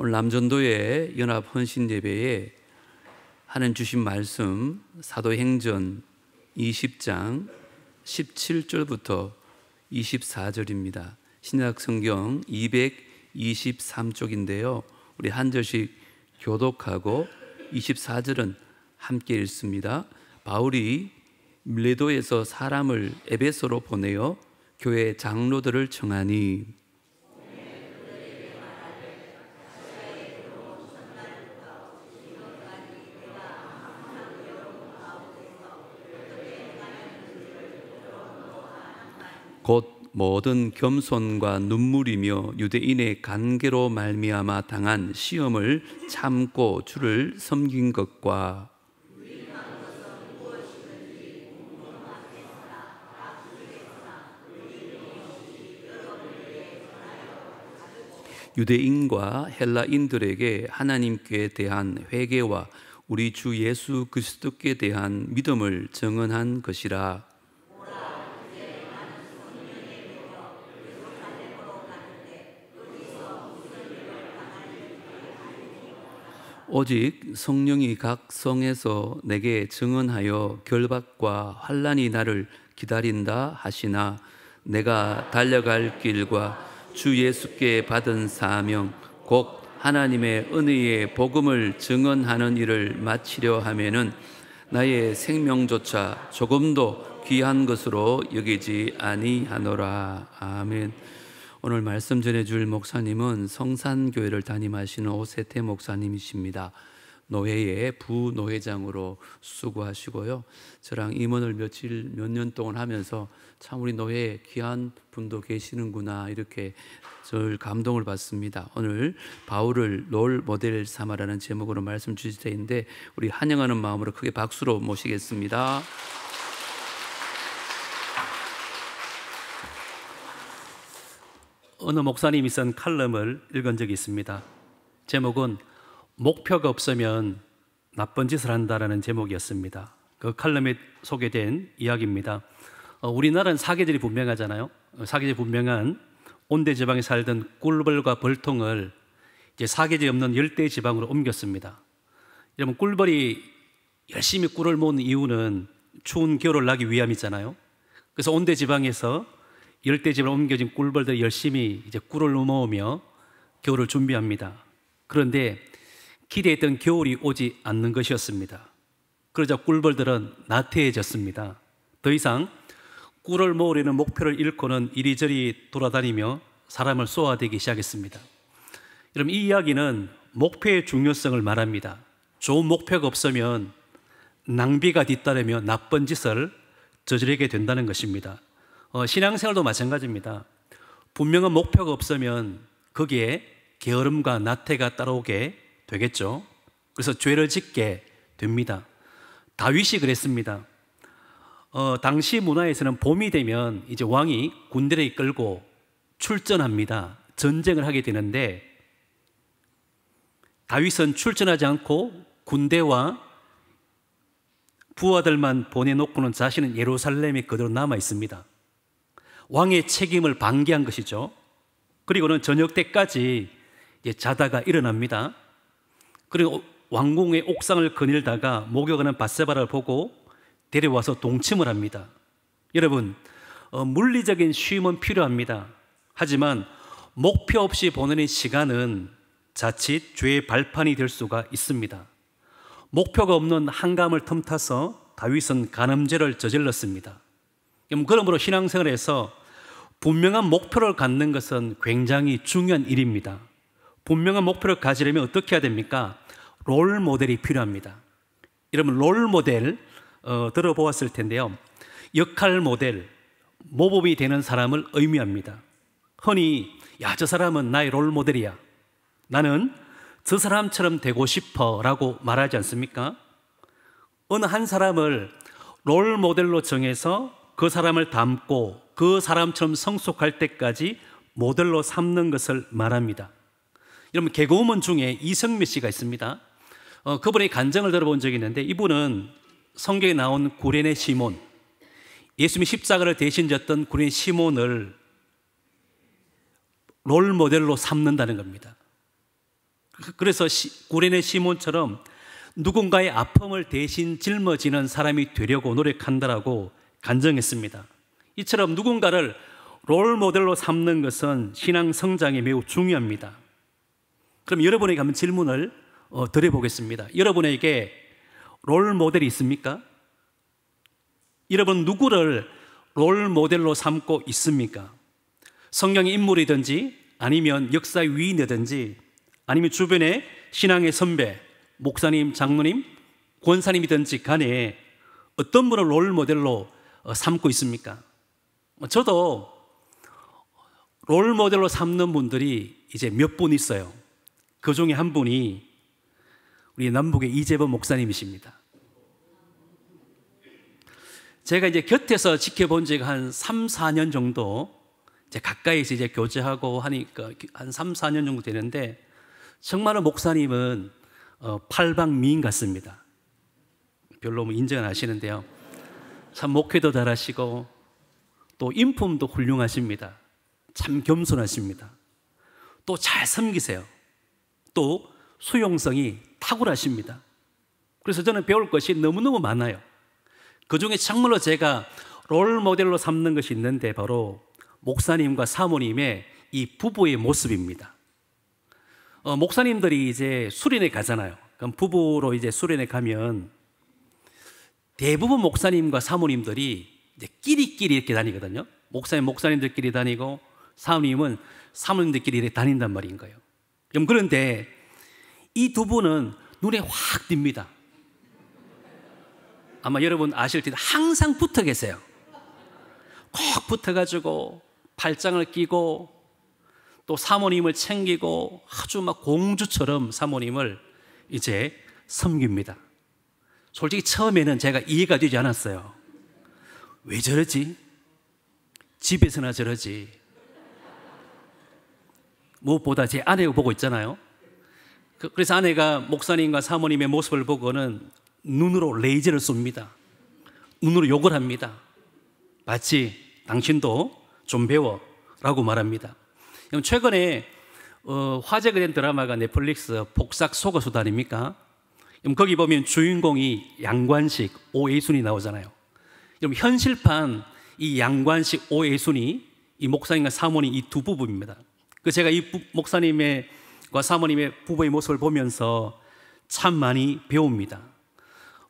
오늘 남전도의 연합 헌신 예배에 하나님 주신 말씀 사도행전 20장 17절부터 24절입니다. 신약 성경 223쪽인데요. 우리 한 절씩 교독하고 24절은 함께 읽습니다. 바울이 밀레도에서 사람을 에베소로 보내어 교회 장로들을 청하니 곧 모든 겸손과 눈물이며 유대인의 관계로 말미암아 당한 시험을 참고 주를 섬긴 것과 유대인과 헬라인들에게 하나님께 대한 회개와 우리 주 예수 그리스도께 대한 믿음을 증언한 것이라. 오직 성령이 각 성에서 내게 증언하여 결박과 환난이 나를 기다린다 하시나 내가 달려갈 길과 주 예수께 받은 사명 곧 하나님의 은혜의 복음을 증언하는 일을 마치려 하면은 나의 생명조차 조금도 귀한 것으로 여기지 아니하노라. 아멘. 오늘 말씀 전해줄 목사님은 성산교회를 담임하시는 오세태 목사님이십니다. 노회의 부노회장으로 수고하시고요. 저랑 임원을 몇 년 동안 하면서 참 우리 노회에 귀한 분도 계시는구나 이렇게 절 감동을 받습니다. 오늘 바울을 롤 모델 삼아라는 제목으로 말씀 주실 때인데 우리 환영하는 마음으로 크게 박수로 모시겠습니다. 어느 목사님이 쓴 칼럼을 읽은 적이 있습니다. 제목은 목표가 없으면 나쁜 짓을 한다라는 제목이었습니다. 그 칼럼에 소개된 이야기입니다. 우리나라는 사계절이 분명하잖아요. 사계절이 분명한 온대지방에 살던 꿀벌과 벌통을 이제 사계절이 없는 열대지방으로 옮겼습니다. 여러분, 꿀벌이 열심히 꿀을 모으는 이유는 추운 겨울을 나기 위함이잖아요. 그래서 온대지방에서 열대지방으로 옮겨진 꿀벌들이 열심히 이제 꿀을 모으며 겨울을 준비합니다. 그런데 기대했던 겨울이 오지 않는 것이었습니다. 그러자 꿀벌들은 나태해졌습니다. 더 이상 꿀을 모으려는 목표를 잃고는 이리저리 돌아다니며 사람을 쏘아대기 시작했습니다. 여러분, 이 이야기는 목표의 중요성을 말합니다. 좋은 목표가 없으면 낭비가 뒤따르며 나쁜 짓을 저지르게 된다는 것입니다. 신앙생활도 마찬가지입니다. 분명한 목표가 없으면 거기에 게으름과 나태가 따라오게 되겠죠. 그래서 죄를 짓게 됩니다. 다윗이 그랬습니다. 당시 문화에서는 봄이 되면 이제 왕이 군대를 이끌고 출전합니다. 전쟁을 하게 되는데 다윗은 출전하지 않고 군대와 부하들만 보내놓고는 자신은 예루살렘에 그대로 남아 있습니다. 왕의 책임을 방기한 것이죠. 그리고는 저녁 때까지 자다가 일어납니다. 그리고 왕궁의 옥상을 거닐다가 목욕하는 밧세바를 보고 데려와서 동침을 합니다. 여러분, 물리적인 쉼은 필요합니다. 하지만 목표 없이 보내는 시간은 자칫 죄의 발판이 될 수가 있습니다. 목표가 없는 한감을 틈타서 다윗은 간음죄를 저질렀습니다. 그러므로 신앙생활에서 분명한 목표를 갖는 것은 굉장히 중요한 일입니다. 분명한 목표를 가지려면 어떻게 해야 됩니까? 롤 모델이 필요합니다. 여러분, 롤 모델 들어보았을 텐데요. 역할 모델, 모범이 되는 사람을 의미합니다. 흔히 저 사람은 나의 롤 모델이야. 나는 저 사람처럼 되고 싶어 라고 말하지 않습니까? 어느 한 사람을 롤 모델로 정해서 그 사람을 닮고 그 사람처럼 성숙할 때까지 모델로 삼는 것을 말합니다. 여러분, 개그우먼 중에 이성미 씨가 있습니다. 그분의 간증을 들어본 적이 있는데 이분은 성경에 나온 구레네 시몬, 예수님이 십자가를 대신 졌던 구레네 시몬을 롤 모델로 삼는다는 겁니다. 그래서 구레네 시몬처럼 누군가의 아픔을 대신 짊어지는 사람이 되려고 노력한다라고 간증했습니다. 이처럼 누군가를 롤 모델로 삼는 것은 신앙 성장에 매우 중요합니다. 그럼 여러분에게 한번 질문을 드려보겠습니다. 여러분에게 롤 모델이 있습니까? 여러분 누구를 롤 모델로 삼고 있습니까? 성경의 인물이든지 아니면 역사의 위인이든지 아니면 주변의 신앙의 선배, 목사님, 장로님, 권사님이든지 간에 어떤 분을 롤 모델로 삼고 있습니까? 저도 롤 모델로 삼는 분들이 이제 몇 분 있어요. 그 중에 한 분이 우리 남북의 이재범 목사님이십니다. 제가 이제 곁에서 지켜본 지가 한 3, 4년 정도 이제 가까이서 이제 교제하고 하니까 한 3, 4년 정도 되는데 정말로 목사님은 팔방미인 같습니다. 별로 인정은 하시는데요. 참 목회도 잘하시고 또 인품도 훌륭하십니다. 참 겸손하십니다. 또 잘 섬기세요. 또 수용성이 탁월하십니다. 그래서 저는 배울 것이 너무너무 많아요. 그 중에 정말로 제가 롤 모델로 삼는 것이 있는데 바로 목사님과 사모님의 이 부부의 모습입니다. 목사님들이 이제 수련회 가잖아요. 그럼 부부로 이제 수련회 가면 대부분 목사님과 사모님들이 이제 끼리끼리 이렇게 다니거든요. 목사님들끼리 다니고 사모님은 사모님들끼리 이렇게 다닌단 말인 거예요. 그런데 이 두 분은 눈에 확 띕니다. 아마 여러분 아실 텐데 항상 붙어 계세요. 꼭 붙어가지고 팔짱을 끼고 또 사모님을 챙기고 아주 막 공주처럼 사모님을 이제 섬깁니다. 솔직히 처음에는 제가 이해가 되지 않았어요. 왜 저러지? 집에서나 저러지. 무엇보다 제 아내를 보고 있잖아요. 그래서 아내가 목사님과 사모님의 모습을 보고는 눈으로 레이저를 쏩니다. 눈으로 욕을 합니다. 마치 당신도 좀 배워 라고 말합니다. 최근에 화제가 된 드라마가 넷플릭스 폭삭 속어수다 아닙니까? 거기 보면 주인공이 양관식, 오예순이 나오잖아요. 현실판 이 양관식, 오예순이 이 목사님과 사모님 이 두 부부입니다. 제가 이 목사님과 사모님의 부부의 모습을 보면서 참 많이 배웁니다.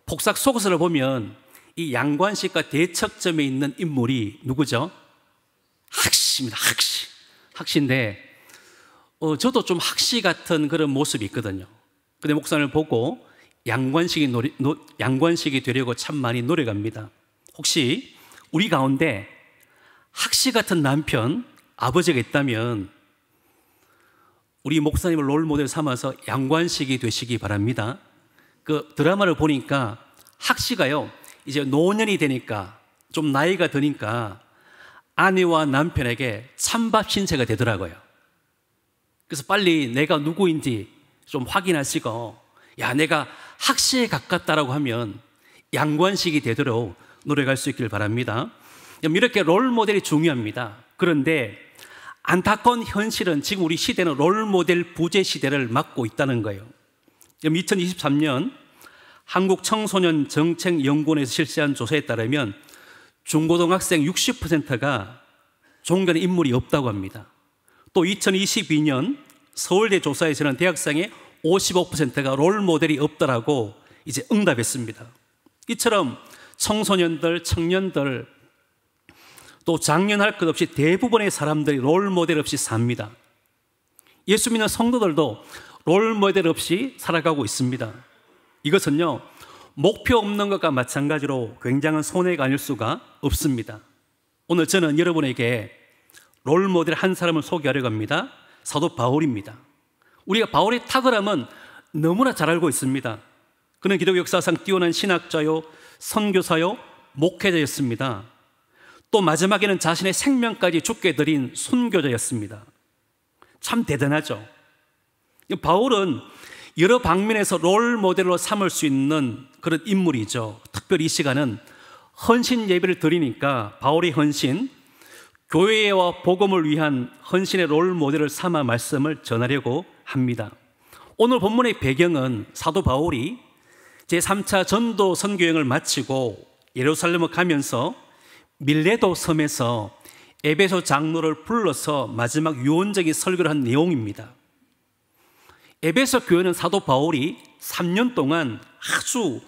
폭삭 속어서를 보면 이 양관식과 대척점에 있는 인물이 누구죠? 학시입니다. 학시인데 저도 좀 학시 같은 그런 모습이 있거든요. 근데 목사님을 보고 양관식이 되려고 참 많이 노력합니다. 혹시 우리 가운데 학시 같은 남편, 아버지가 있다면 우리 목사님을 롤 모델 삼아서 양관식이 되시기 바랍니다. 그 드라마를 보니까 학시가요, 이제 노년이 되니까 좀 나이가 드니까 아내와 남편에게 찬밥 신세가 되더라고요. 그래서 빨리 내가 누구인지 좀 확인하시고, 야, 내가 학시에 가깝다라고 하면 양관식이 되도록 노력할 수 있길 바랍니다. 이렇게 롤 모델이 중요합니다. 그런데 안타까운 현실은 지금 우리 시대는 롤 모델 부재 시대를 맞고 있다는 거예요. 2023년 한국 청소년 정책연구원에서 실시한 조사에 따르면 중고등학생 60%가 존경하는 인물이 없다고 합니다. 또 2022년 서울대 조사에서는 대학생의 55%가 롤 모델이 없다라고 이제 응답했습니다. 이처럼 청소년들, 청년들, 또 장년할 것 없이 대부분의 사람들이 롤 모델 없이 삽니다. 예수 믿는 성도들도 롤 모델 없이 살아가고 있습니다. 이것은요, 목표 없는 것과 마찬가지로 굉장한 손해가 아닐 수가 없습니다. 오늘 저는 여러분에게 롤 모델 한 사람을 소개하려고 합니다. 사도 바울입니다. 우리가 바울의 탁월함은 너무나 잘 알고 있습니다. 그는 기독교 역사상 뛰어난 신학자요, 선교사요, 목회자였습니다. 또 마지막에는 자신의 생명까지 죽게 드린 순교자였습니다. 참 대단하죠. 바울은 여러 방면에서 롤 모델로 삼을 수 있는 그런 인물이죠. 특별히 이 시간은 헌신 예배를 드리니까 바울의 헌신, 교회와 복음을 위한 헌신의 롤 모델을 삼아 말씀을 전하려고 합니다. 오늘 본문의 배경은 사도 바울이 제3차 전도 선교여행을 마치고 예루살렘을 가면서 밀레도 섬에서 에베소 장로를 불러서 마지막 유언적인 설교를 한 내용입니다. 에베소 교회는 사도 바울이 3년 동안 아주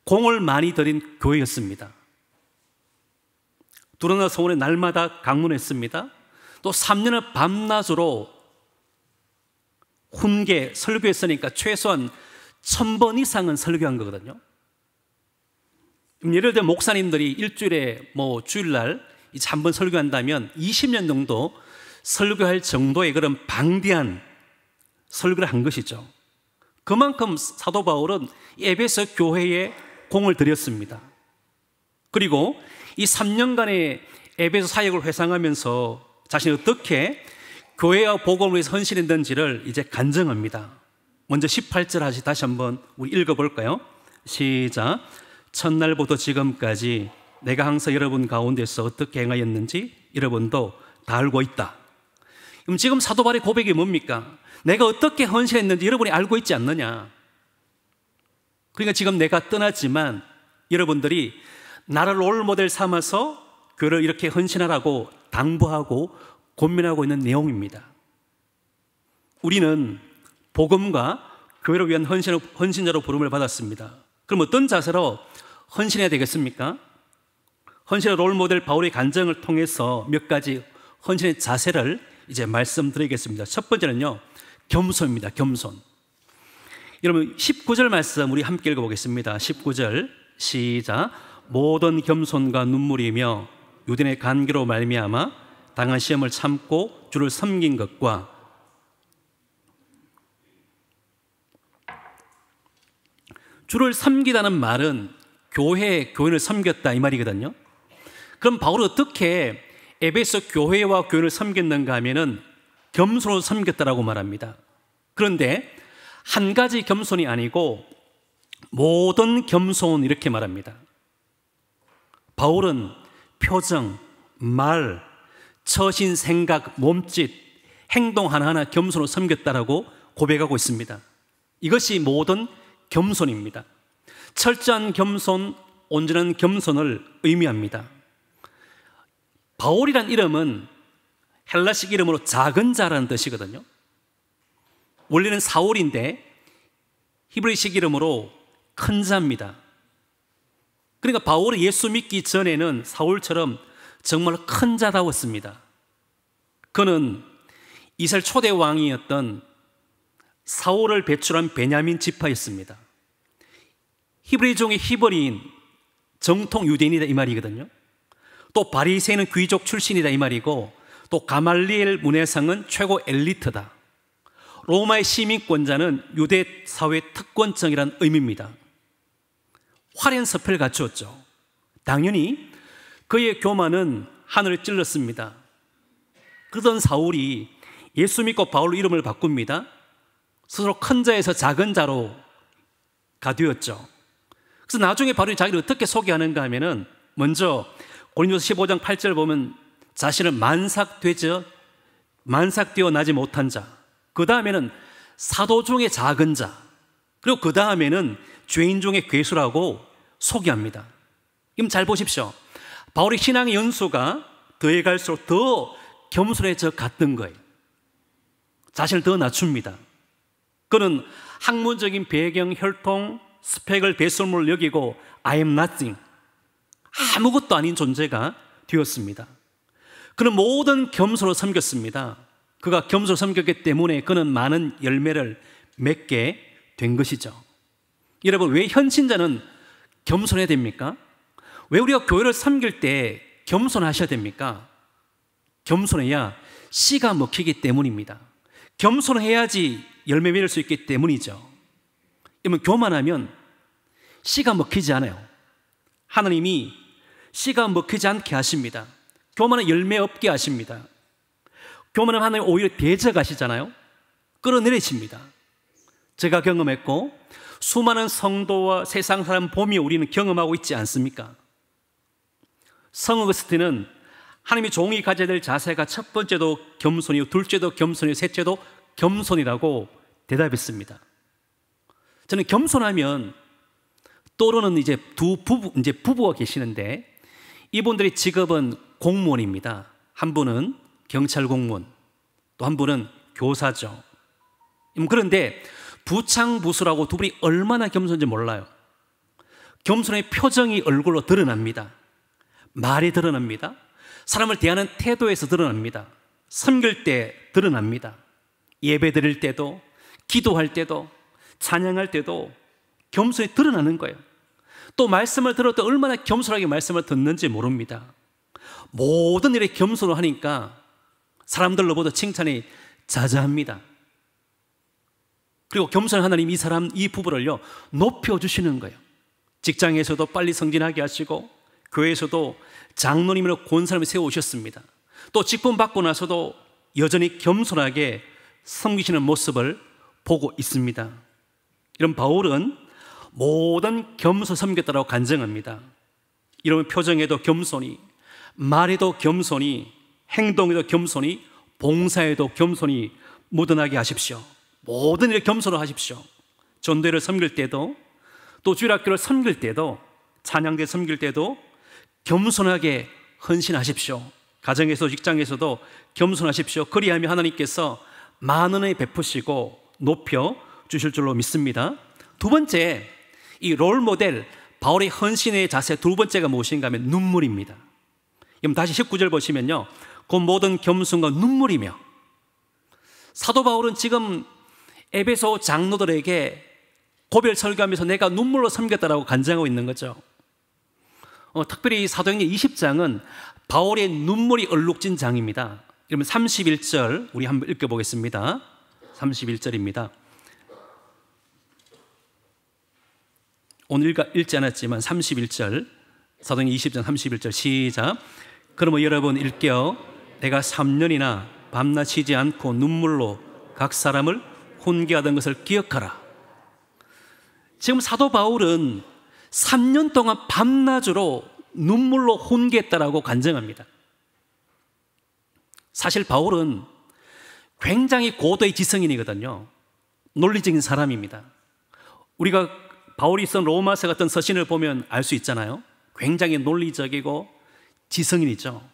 공을 많이 들인 교회였습니다. 두로나 성원에 날마다 강론했습니다. 또 3년을 밤낮으로 훈계, 설교했으니까 최소한 1000번 이상은 설교한 거거든요. 예를 들어 목사님들이 일주일에 주일날 이제 한 번 설교한다면 20년 정도 설교할 정도의 그런 방대한 설교를 한 것이죠. 그만큼 사도 바울은 에베소 교회에 공을 들였습니다. 그리고 이 3년간의 에베소 사역을 회상하면서 자신이 어떻게 교회와 복음을 위해서 헌신했는지를 이제 간증합니다. 먼저 18절 다시 한번 우리 읽어볼까요? 시작. 첫날부터 지금까지 내가 항상 여러분 가운데서 어떻게 행하였는지 여러분도 다 알고 있다. 그럼 지금 사도 바울의 고백이 뭡니까? 내가 어떻게 헌신했는지 여러분이 알고 있지 않느냐? 그러니까 지금 내가 떠났지만 여러분들이 나를 롤모델 삼아서 교회를 이렇게 헌신하라고 당부하고 고민하고 있는 내용입니다. 우리는 복음과 교회를 위한 헌신자로 부름을 받았습니다. 그럼 어떤 자세로 헌신해야 되겠습니까? 헌신의 롤모델 바울의 간증을 통해서 몇 가지 헌신의 자세를 이제 말씀드리겠습니다. 첫 번째는요, 겸손입니다. 겸손. 여러분 19절 말씀 우리 함께 읽어보겠습니다. 19절 시작. 모든 겸손과 눈물이며 유대인의 간계로 말미암아 당한 시험을 참고 주를 섬긴 것과 주를 섬기다는 말은 교인을 섬겼다 이 말이거든요. 그럼 바울은 어떻게 에베소 교회와 교인을 섬겼는가 하면은 겸손으로 섬겼다라고 말합니다. 그런데 한 가지 겸손이 아니고 모든 겸손 이렇게 말합니다. 바울은 표정, 말, 처신, 생각, 몸짓, 행동 하나하나 겸손으로 섬겼다라고 고백하고 있습니다. 이것이 모든 겸손입니다. 철저한 겸손, 온전한 겸손을 의미합니다. 바울이란 이름은 헬라식 이름으로 작은 자라는 뜻이거든요. 원래는 사울인데 히브리식 이름으로 큰 자입니다. 그러니까 바울이 예수 믿기 전에는 사울처럼 정말 큰 자다웠습니다. 그는 이스라엘 초대 왕이었던 사울을 배출한 베냐민 지파였습니다. 히브리종의 히브리인 정통 유대인이다 이 말이거든요. 또 바리새인은 귀족 출신이다 이 말이고, 또 가말리엘 문해상은 최고 엘리트다. 로마의 시민권자는 유대 사회 특권층이란 의미입니다. 화려한 서패를 갖추었죠. 당연히 그의 교만은 하늘을 찔렀습니다. 그러던 사울이 예수 믿고 바울로 이름을 바꿉니다. 스스로 큰 자에서 작은 자로 되었죠. 그래서 나중에 바울이 자기를 어떻게 소개하는가 하면은 먼저 고린도서 15장 8절 보면 자신을 만삭되어 나지 못한 자, 그 다음에는 사도 중에 작은 자, 그리고 그 다음에는 죄인 중에 괴수라고 소개합니다. 그럼 잘 보십시오. 바울의 신앙의 연수가 더해갈수록 더 겸손해져 갔던 거예요. 자신을 더 낮춥니다. 그는 학문적인 배경, 혈통, 스펙을 배설물로 여기고 I am nothing, 아무것도 아닌 존재가 되었습니다. 그는 모든 겸손으로 섬겼습니다. 그가 겸손으로 섬겼기 때문에 그는 많은 열매를 맺게 된 것이죠. 여러분, 왜 헌신자는 겸손해야 됩니까? 왜 우리가 교회를 섬길 때 겸손하셔야 됩니까? 겸손해야 씨가 먹히기 때문입니다. 겸손해야지 열매 맺을 수 있기 때문이죠. 여러분, 교만하면 씨가 먹히지 않아요. 하나님이 씨가 먹히지 않게 하십니다. 교만은 열매 없게 하십니다. 교만은 하나님 오히려 대적하시잖아요. 끌어내리십니다. 제가 경험했고 수많은 성도와 세상 사람 봄이 우리는 경험하고 있지 않습니까? 성 어거스틴은 하나님이 종이 가져야 될 자세가 첫 번째도 겸손이요, 둘째도 겸손이요, 셋째도 겸손이라고 대답했습니다. 저는 겸손하면 떠오르는 이제 부부가 계시는데, 이분들의 직업은 공무원입니다. 한 분은 경찰 공무원, 또 한 분은 교사죠. 그런데 부창부수라고 두 분이 얼마나 겸손한지 몰라요. 겸손의 표정이 얼굴로 드러납니다. 말이 드러납니다. 사람을 대하는 태도에서 드러납니다. 섬길 때 드러납니다. 예배 드릴 때도, 기도할 때도, 찬양할 때도 겸손이 드러나는 거예요. 또 말씀을 들을 때 얼마나 겸손하게 말씀을 듣는지 모릅니다. 모든 일에 겸손을 하니까 사람들로부터 칭찬이 자자합니다. 그리고 겸손한 하나님 이 부부를요 높여주시는 거예요. 직장에서도 빨리 승진하게 하시고, 교회에서도 장로님으로 권사님을 세우셨습니다. 또 직분 받고 나서도 여전히 겸손하게 섬기시는 모습을 보고 있습니다. 이런 바울은 모든 겸손 섬겼다라고 간증합니다. 이런 표정에도 겸손히, 말에도 겸손히, 행동에도 겸손히, 봉사에도 겸손히 묻어나게 하십시오. 모든 일에 겸손을 하십시오. 전도회를 섬길 때도, 또 주일학교를 섬길 때도, 찬양대 섬길 때도 겸손하게 헌신하십시오. 가정에서 직장에서도 겸손하십시오. 그리하면 하나님께서 만원에 베푸시고 높여 주실 줄로 믿습니다. 두 번째, 이 롤모델 바울의 헌신의 자세 두 번째가 무엇인가 하면 눈물입니다. 그럼 다시 19절 보시면요, 그 모든 겸손과 눈물이며, 사도 바울은 지금 에베소 장로들에게 고별 설교하면서 내가 눈물로 섬겼다라고 간증하고 있는 거죠. 특별히 사도행전 20장은 바울의 눈물이 얼룩진 장입니다. 그러면 31절 우리 한번 읽어보겠습니다. 31절입니다. 오늘 읽지 않았지만 31절, 사도행전 20장 31절 시작. 그러면 여러분 일깨어 내가 3년이나 밤낮 쉬지 않고 눈물로 각 사람을 훈계하던 것을 기억하라. 지금 사도 바울은 3년 동안 밤낮으로 눈물로 훈계했다라고 간증합니다. 사실 바울은 굉장히 고도의 지성인이거든요. 논리적인 사람입니다. 우리가 바울이 쓴 로마서 같은 서신을 보면 알 수 있잖아요. 굉장히 논리적이고 지성인이죠.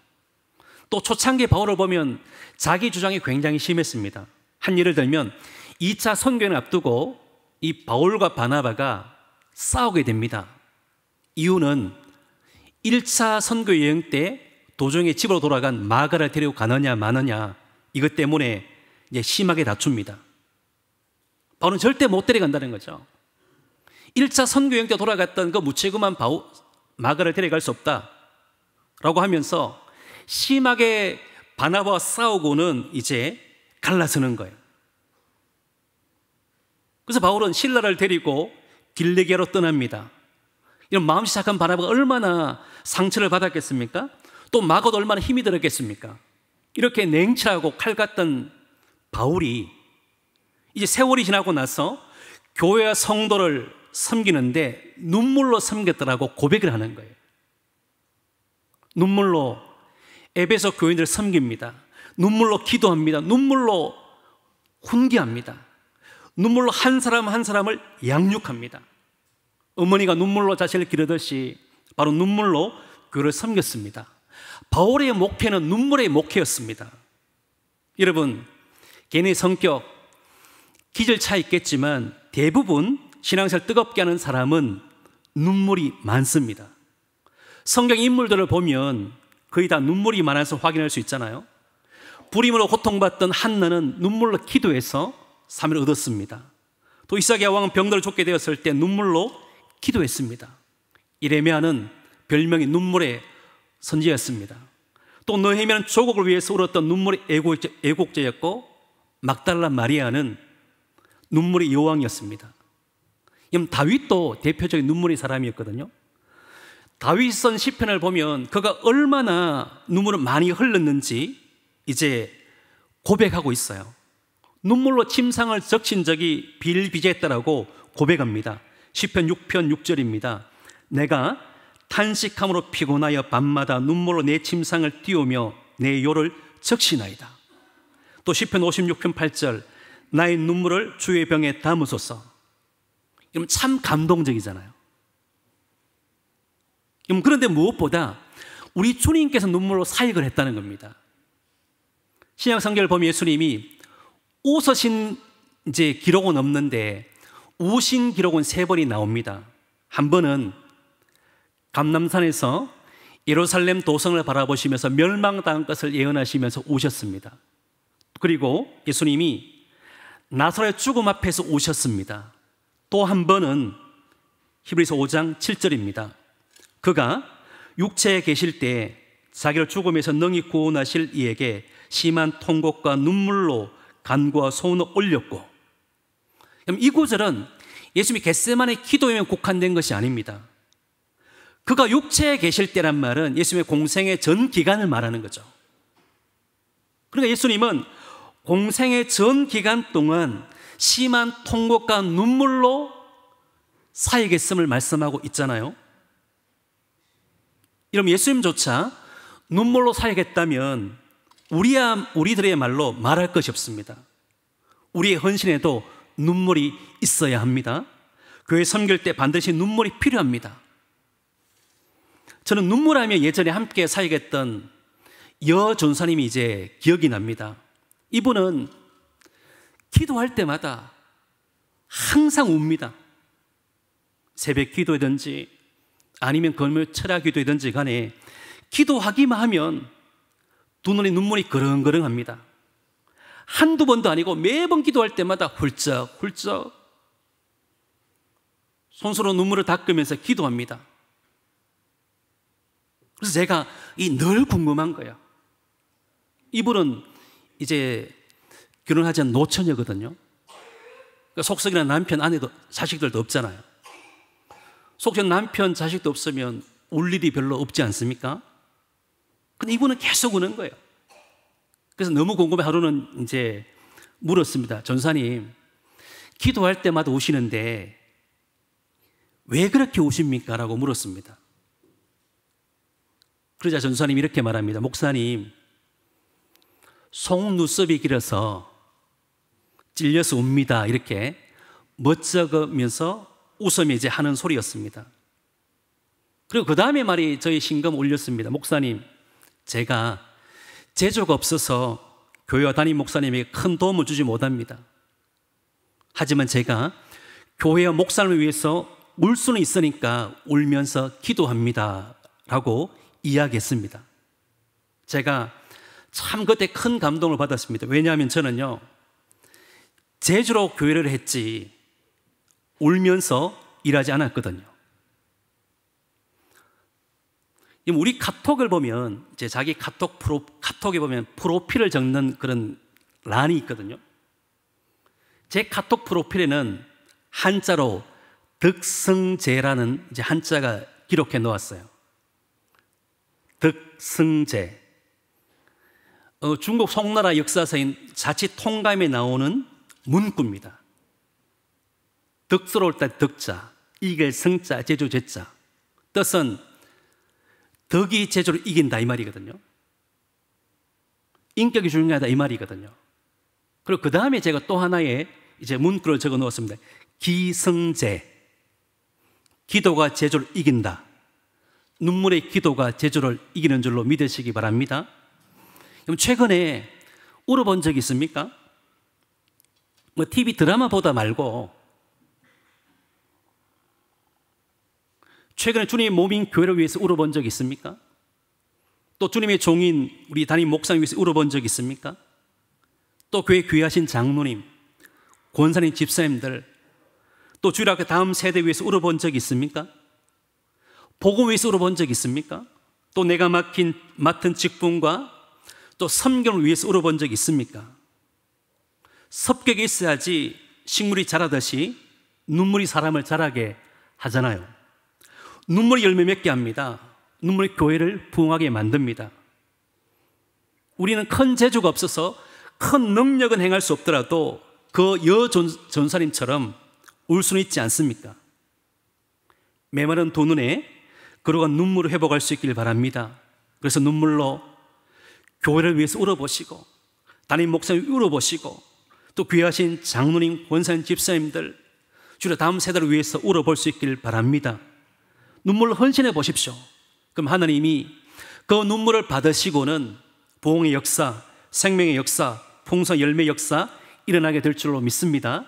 또 초창기 바울을 보면 자기 주장이 굉장히 심했습니다. 한 예를 들면 2차 선교를 앞두고 이 바울과 바나바가 싸우게 됩니다. 이유는 1차 선교 여행 때 도중에 집으로 돌아간 마가를 데리고 가느냐 마느냐, 이것 때문에 이제 심하게 다툽니다. 바울은 절대 못 데려간다는 거죠. 1차 선교 여행 때 돌아갔던 그 무책임한 마가를 데려갈 수 없다라고 하면서 심하게 바나바와 싸우고는 이제 갈라서는 거예요. 그래서 바울은 실라를 데리고 길리기아로 떠납니다. 이런 마음이 착한 바나바가 얼마나 상처를 받았겠습니까? 또 마가도 얼마나 힘이 들었겠습니까? 이렇게 냉철하고 칼 같던 바울이 이제 세월이 지나고 나서 교회와 성도를 섬기는데 눈물로 섬겼더라고 고백을 하는 거예요. 눈물로 에베소 교인들을 섬깁니다. 눈물로 기도합니다. 눈물로 훈계합니다. 눈물로 한 사람 한 사람을 양육합니다. 어머니가 눈물로 자식을 기르듯이 바로 눈물로 교회를 섬겼습니다. 바울의 목회는 눈물의 목회였습니다. 여러분, 개인의 성격, 기질 차이 있겠지만 대부분 신앙생활 뜨겁게 하는 사람은 눈물이 많습니다. 성경 인물들을 보면 거의 다 눈물이 많아서 확인할 수 있잖아요. 불임으로 고통받던 한나는 눈물로 기도해서 사명을 얻었습니다. 또 이사기야 왕은 병들어 죽게 되었을 때 눈물로 기도했습니다. 이레미야는 별명이 눈물의 선지자였습니다. 또 느헤미야는 조국을 위해서 울었던 눈물의 애국자였고, 막달라 마리아는 눈물의 여왕이었습니다. 다윗도 대표적인 눈물의 사람이었거든요. 다윗이 쓴 시편을 보면 그가 얼마나 눈물을 많이 흘렸는지 이제 고백하고 있어요. 눈물로 침상을 적신 적이 비일비재했다라고 고백합니다. 시편 6편 6절입니다. 내가 탄식함으로 피곤하여 밤마다 눈물로 내 침상을 띄우며 내 요를 적시나이다. 또 시편 56편 8절 나의 눈물을 주의 병에 담으소서. 여러분 참 감동적이잖아요. 그런데 무엇보다 우리 주님께서 눈물로 사역을 했다는 겁니다. 신약 성경을 보면 예수님이 웃으신 이제 기록은 없는데 우신 기록은 3번이 나옵니다. 한 번은 감람산에서 예루살렘 도성을 바라보시면서 멸망당한 것을 예언하시면서 우셨습니다. 그리고 예수님이 나사로의 죽음 앞에서 우셨습니다. 또 한 번은 히브리서 5장 7절입니다. 그가 육체에 계실 때 자기를 죽음에서 능히 구원하실 이에게 심한 통곡과 눈물로 간구와 소원을 올렸고, 이 구절은 예수님이 겟세마네 기도에만 국한된 것이 아닙니다. 그가 육체에 계실 때란 말은 예수님의 공생의 전 기간을 말하는 거죠. 그러니까 예수님은 공생의 전 기간 동안 심한 통곡과 눈물로 사역했음을 말씀하고 있잖아요. 여러분, 예수님조차 눈물로 사역했다면 우리들의 말로 말할 것이 없습니다. 우리의 헌신에도 눈물이 있어야 합니다. 교회 섬길 때 반드시 눈물이 필요합니다. 저는 눈물하며 예전에 함께 사역했던 여 전사님이 이제 기억이 납니다. 이분은 기도할 때마다 항상 웁니다. 새벽 기도든지 아니면 금요 철야 기도든지 간에 기도하기만 하면 두 눈에 눈물이 그렁그렁합니다. 한두 번도 아니고 매번 기도할 때마다 훌쩍훌쩍 손수로 눈물을 닦으면서 기도합니다. 그래서 제가 늘 궁금한 거예요. 이분은 이제 결혼하지 않은 노처녀거든요. 그러니까 속썩이나 남편, 아내도 자식들도 없잖아요. 속썩이는 남편, 자식도 없으면 울 일이 별로 없지 않습니까? 근데 이분은 계속 우는 거예요. 그래서 너무 궁금해 하루는 이제 물었습니다. 전사님, 기도할 때마다 우시는데 왜 그렇게 우십니까? 라고 물었습니다. 그러자 전사님이 이렇게 말합니다. 목사님, 속눈썹이 길어서 찔려서 웁니다. 이렇게 멋쩍으면서 웃으며 이제 하는 소리였습니다. 그리고 그 다음에 말이 저희 신금 올렸습니다. 목사님, 제가 재주가 없어서 교회와 담임 목사님에게 큰 도움을 주지 못합니다. 하지만 제가 교회와 목사님을 위해서 울 수는 있으니까 울면서 기도합니다. 라고 이야기했습니다. 제가 참 그때 큰 감동을 받았습니다. 왜냐하면 저는요, 재주로 교회를 했지 울면서 일하지 않았거든요. 우리 카톡을 보면 이제 자기 카톡에 보면 프로필을 적는 그런 란이 있거든요. 제 카톡 프로필에는 한자로 덕성재라는 이제 한자가 기록해 놓았어요. 덕성재. 중국 송나라 역사서인 자치통감에 나오는 문구입니다. 덕스러울 때 덕자, 이길 성자, 제주 제자. 뜻은 덕이 제주를 이긴다 이 말이거든요. 인격이 중요하다 이 말이거든요. 그리고 그 다음에 제가 또 하나의 이제 문구를 적어 놓았습니다. 기성제. 기도가 제주를 이긴다. 눈물의 기도가 제주를 이기는 줄로 믿으시기 바랍니다. 그럼 최근에 울어본 적 있습니까? 뭐 TV 드라마 보다 말고 최근에 주님의 몸인 교회를 위해서 울어본 적 있습니까? 또 주님의 종인 우리 담임 목사님 위해서 울어본 적 있습니까? 또 교회 귀하신 장로님, 권사님, 집사님들, 또 주일학교 다음 세대 위해서 울어본 적 있습니까? 복음 위해서 울어본 적 있습니까? 또 내가 맡은 직분과 또 섬경을 위해서 울어본 적 있습니까? 섭격이 있어야지 식물이 자라듯이 눈물이 사람을 자라게 하잖아요. 눈물이 열매 맺게 합니다. 눈물이 교회를 부흥하게 만듭니다. 우리는 큰 재주가 없어서 큰 능력은 행할 수 없더라도 그 여 전사님처럼 울 수는 있지 않습니까? 메마른 두 눈에 그러한 눈물을 회복할 수 있길 바랍니다. 그래서 눈물로 교회를 위해서 울어보시고 담임 목사님 울어보시고 또 귀하신 장로님, 권사님, 집사님들 주로 다음 세대를 위해서 울어볼 수 있길 바랍니다. 눈물을 헌신해 보십시오. 그럼 하나님이 그 눈물을 받으시고는 부흥의 역사, 생명의 역사, 풍성 열매 역사 일어나게 될 줄로 믿습니다.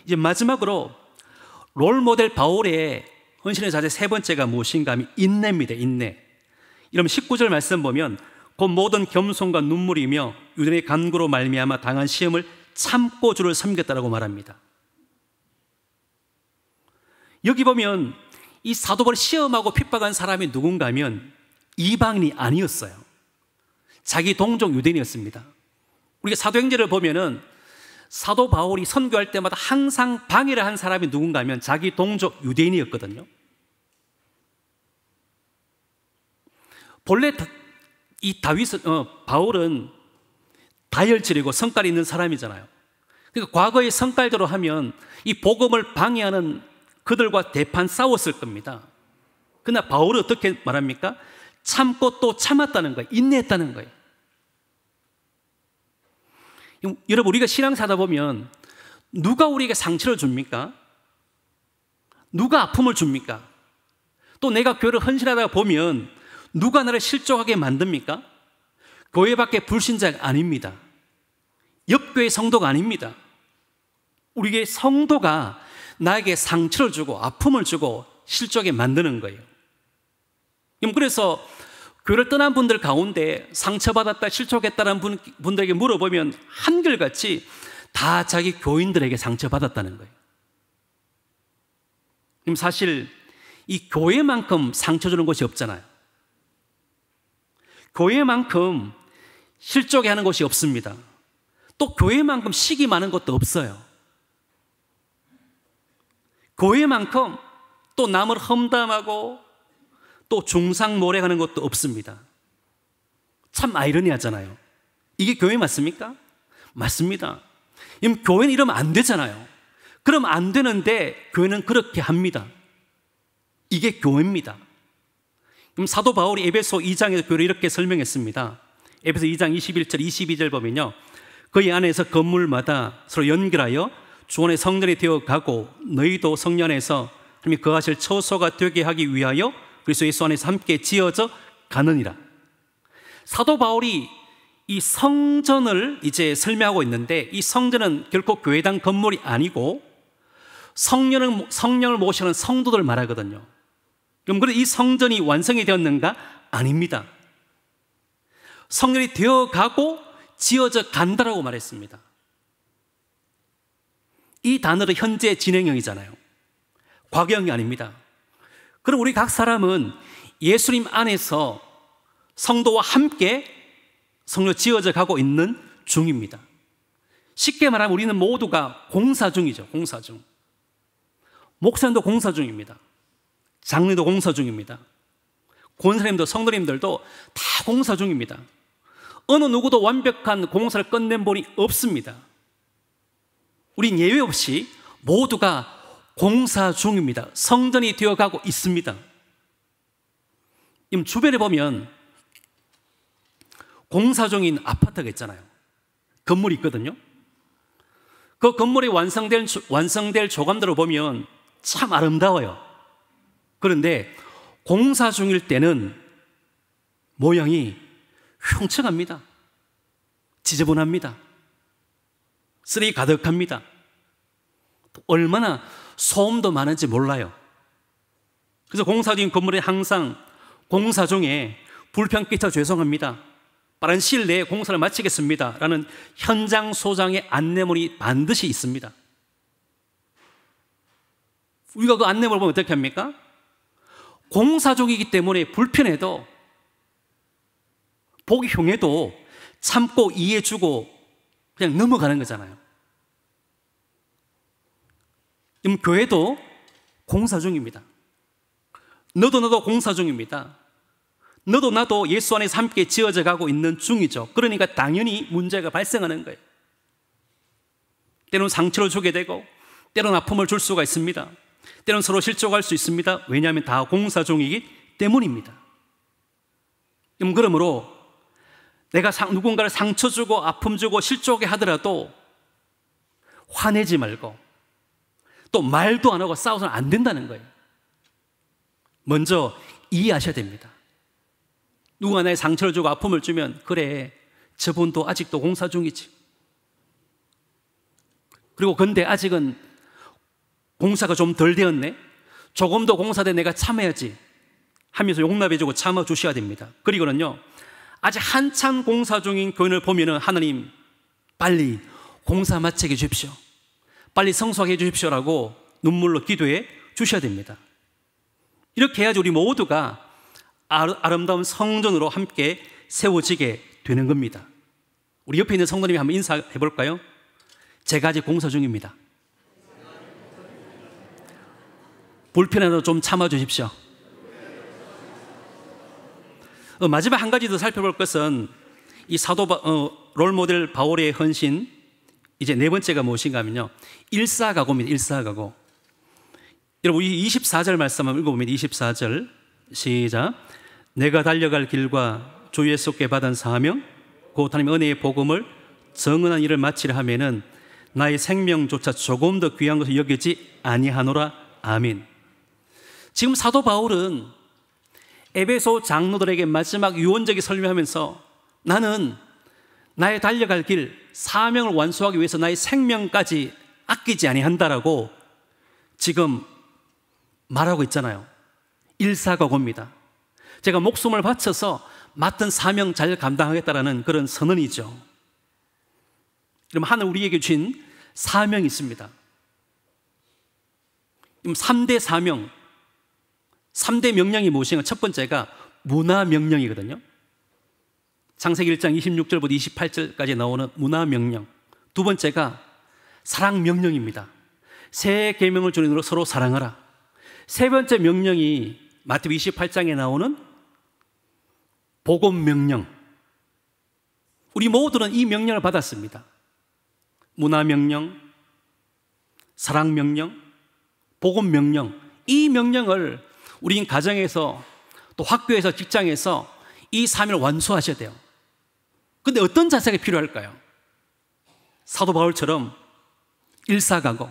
이제 마지막으로 롤모델 바울의 헌신의 자세 세 번째가 무엇인가 하면 인내입니다. 인내. 여러분 19절 말씀 보면 곧 모든 겸손과 눈물이며 유대인의 간구로 말미암아 당한 시험을 참고 주를 섬겼다라고 말합니다. 여기 보면 이 사도 바울을 시험하고 핍박한 사람이 누군가 하면 이방인이 아니었어요. 자기 동족 유대인이었습니다. 우리가 사도행전을 보면은 사도 바울이 선교할 때마다 항상 방해를 한 사람이 누군가 하면 자기 동족 유대인이었거든요. 본래 이 바울은 다혈질이고 성깔이 있는 사람이잖아요. 그러니까 과거의 성깔대로 하면 이 복음을 방해하는 그들과 대판 싸웠을 겁니다. 그러나 바울은 어떻게 말합니까? 참고 또 참았다는 거예요. 인내했다는 거예요. 여러분, 우리가 신앙사다 보면 누가 우리에게 상처를 줍니까? 누가 아픔을 줍니까? 또 내가 교회를 헌신하다가 보면 누가 나를 실족하게 만듭니까? 교회 밖에 불신자가 아닙니다. 옆교회 성도가 아닙니다. 우리의 성도가 나에게 상처를 주고 아픔을 주고 실족하게 만드는 거예요. 그래서 교회를 떠난 분들 가운데 상처받았다, 실족했다는 분들에게 물어보면 한결같이 다 자기 교인들에게 상처받았다는 거예요. 그럼 사실 이 교회만큼 상처 주는 곳이 없잖아요. 교회만큼 실족해 하는 곳이 없습니다. 또 교회만큼 시기 많은 것도 없어요. 교회만큼 또 남을 험담하고 또 중상모략하는 것도 없습니다. 참 아이러니하잖아요. 이게 교회 맞습니까? 맞습니다. 교회는 이러면 안 되잖아요. 그럼 안 되는데 교회는 그렇게 합니다. 이게 교회입니다. 그럼 사도 바울이 에베소 2장에서 교회를 이렇게 설명했습니다. 에베소 2장 21절 22절 보면요, 그의 안에서 건물마다 서로 연결하여 주 안에 성전이 되어가고 너희도 성령 안에서 하나님이 거하실 처소가 되게 하기 위하여 그리스도 예수 안에서 함께 지어져 가느니라. 사도 바울이 이 성전을 이제 설명하고 있는데, 이 성전은 결코 교회당 건물이 아니고 성령을 모시는 성도들 말하거든요. 그럼 이 성전이 완성이 되었는가? 아닙니다. 성전이 되어가고 지어져 간다라고 말했습니다. 이 단어는 현재 진행형이잖아요. 과거형이 아닙니다. 그럼 우리 각 사람은 예수님 안에서 성도와 함께 성로 지어져 가고 있는 중입니다. 쉽게 말하면 우리는 모두가 공사 중이죠. 공사 중. 목사님도 공사 중입니다. 장로도 공사 중입니다. 권사님도 성도님들도 다 공사 중입니다. 어느 누구도 완벽한 공사를 끝낸 분이 없습니다. 우린 예외 없이 모두가 공사 중입니다. 성전이 되어가고 있습니다. 주변에 보면 공사 중인 아파트가 있잖아요. 건물이 있거든요. 그 건물이 완성될 조감들을 보면 참 아름다워요. 그런데 공사 중일 때는 모양이 흉측합니다. 지저분합니다. 쓰레기 가득합니다. 얼마나 소음도 많은지 몰라요. 그래서 공사 중인 건물에 항상 공사 중에 불편 끼쳐 죄송합니다, 빠른 시일 내에 공사를 마치겠습니다 라는 현장 소장의 안내문이 반드시 있습니다. 우리가 그 안내문을 보면 어떻게 합니까? 공사 중이기 때문에 불편해도 보기 흉해도 참고 이해해주고 그냥 넘어가는 거잖아요. 교회도 공사 중입니다. 너도 나도 공사 중입니다. 너도 나도 예수 안에서 함께 지어져 가고 있는 중이죠. 그러니까 당연히 문제가 발생하는 거예요. 때로는 상처를 주게 되고 때로는 아픔을 줄 수가 있습니다. 때로는 서로 실족할 수 있습니다. 왜냐하면 다 공사 중이기 때문입니다. 그러므로 내가 누군가를 상처 주고 아픔 주고 실족하게 하더라도 화내지 말고, 또 말도 안 하고 싸워서는 안 된다는 거예요. 먼저 이해하셔야 됩니다. 누가 나의 상처를 주고 아픔을 주면, 그래, 저분도 아직도 공사 중이지. 그리고 근데 아직은 공사가 좀 덜 되었네, 조금 더 공사돼 내가 참아야지 하면서 용납해주고 참아주셔야 됩니다. 그리고는요, 아직 한참 공사 중인 교인을 보면은 하나님 빨리 공사 마치게 해주십시오, 빨리 성수하게 해주십시오라고 눈물로 기도해 주셔야 됩니다. 이렇게 해야지 우리 모두가 아름다운 성전으로 함께 세워지게 되는 겁니다. 우리 옆에 있는 성도님이 한번 인사해 볼까요? 제가 아직 공사 중입니다. 불편해도 좀 참아주십시오. 마지막 한 가지 더 살펴볼 것은 이 롤모델 바울의 헌신, 이제 네 번째가 무엇인가 하면요, 일사각오입니다. 일사각오. 여러분, 우리 24절 말씀 한번 읽어보면 24절 시작. 내가 달려갈 길과 주 예수께 받은 사명 곧 하나님의 은혜의 복음을 정언한 일을 마치려 하면은 나의 생명조차 조금 더 귀한 것을 여기지 아니하노라. 아멘. 지금 사도 바울은 에베소 장로들에게 마지막 유언적인 설명하면서 나는 나의 달려갈 길, 사명을 완수하기 위해서 나의 생명까지 아끼지 아니한다라고 지금 말하고 있잖아요. 일사각오입니다. 제가 목숨을 바쳐서 맡은 사명 잘 감당하겠다라는 그런 선언이죠. 그럼 하늘 우리에게 주신 사명이 있습니다. 3대 사명, 3대 명령이 무엇인가? 첫 번째가 문화명령이거든요. 창세기 1장 26절부터 28절까지 나오는 문화명령. 두 번째가 사랑명령입니다. 새 계명을 주님으로 서로 사랑하라. 세 번째 명령이 마태복음 28장에 나오는 복음명령. 우리 모두는 이 명령을 받았습니다. 문화명령, 사랑명령, 복음명령. 이 명령을 우리는 가정에서 또 학교에서 직장에서 이 사명을 완수하셔야 돼요. 그런데 어떤 자세가 필요할까요? 사도 바울처럼 일사각오,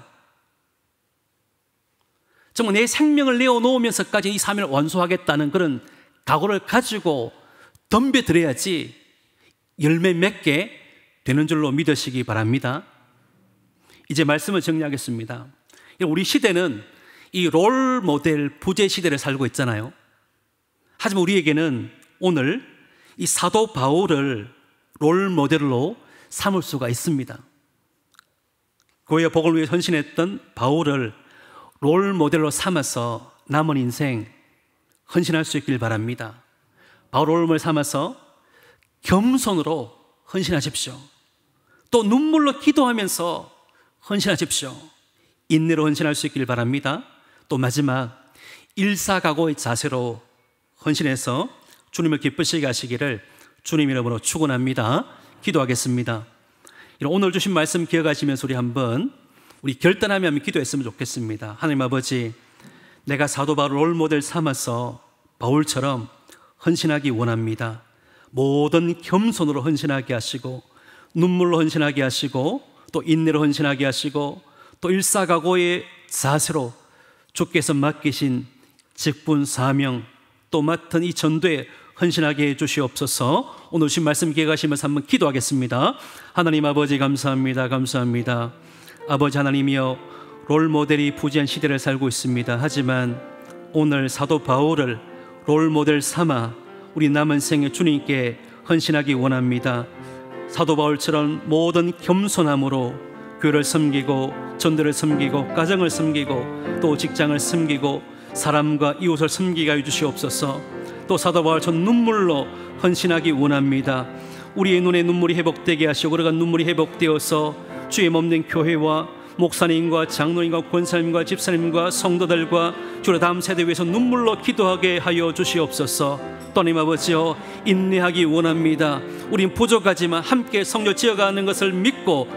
정말 내 생명을 내어놓으면서까지 이 사명을 완수하겠다는 그런 각오를 가지고 덤벼들어야지 열매 맺게 되는 줄로 믿으시기 바랍니다. 이제 말씀을 정리하겠습니다. 우리 시대는 이 롤모델 부재 시대를 살고 있잖아요. 하지만 우리에게는 오늘 이 사도 바울을 롤모델로 삼을 수가 있습니다. 교회의 복을 위해 헌신했던 바울을 롤모델로 삼아서 남은 인생 헌신할 수 있길 바랍니다. 바울 롤모델 삼아서 겸손으로 헌신하십시오. 또 눈물로 기도하면서 헌신하십시오. 인내로 헌신할 수 있길 바랍니다. 또 마지막 일사각오의 자세로 헌신해서 주님을 기쁘시게 하시기를 주님 이름으로 축원합니다. 기도하겠습니다. 오늘 주신 말씀 기억하시면서 우리 결단하며 기도했으면 좋겠습니다. 하나님 아버지, 내가 사도 바울 롤모델 삼아서 바울처럼 헌신하기 원합니다. 모든 겸손으로 헌신하게 하시고 눈물로 헌신하게 하시고 또 인내로 헌신하게 하시고 또 일사각오의 자세로 주께서 맡기신 직분 사명 또 맡은 이 전도에 헌신하게 해주시옵소서. 오늘 주신 말씀 기억하시면서 한번 기도하겠습니다. 하나님 아버지 감사합니다. 감사합니다. 아버지 하나님이여, 롤모델이 부재한 시대를 살고 있습니다. 하지만 오늘 사도 바울을 롤모델 삼아 우리 남은 생에 주님께 헌신하기 원합니다. 사도 바울처럼 모든 겸손함으로 교회를 섬기고 전도를 섬기고 가정을 섬기고 또 직장을 섬기고 사람과 이웃을 섬기게 해주시옵소서. 또 사도 바울처럼 눈물로 헌신하기 원합니다. 우리의 눈에 눈물이 회복되게 하시고 그러가 눈물이 회복되어서 주의 몸된 교회와 목사님과 장로님과 권사님과 집사님과 성도들과 주의 다음 세대 위해서 눈물로 기도하게 하여 주시옵소서. 또 하나님 아버지여, 인내하기 원합니다. 우린 부족하지만 함께 성교 지어가는 것을 믿고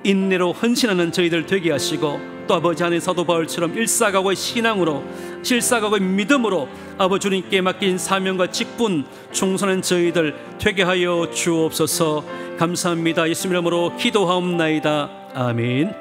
인내로 헌신하는 저희들 되게 하시고 또 아버지 하나님 사도 바울처럼 일사각오의 신앙으로 실사각오의 믿음으로 아버지 주님께 맡긴 사명과 직분 충성하는 저희들 되게 하여 주옵소서. 감사합니다. 예수님 이름으로 기도하옵나이다. 아멘.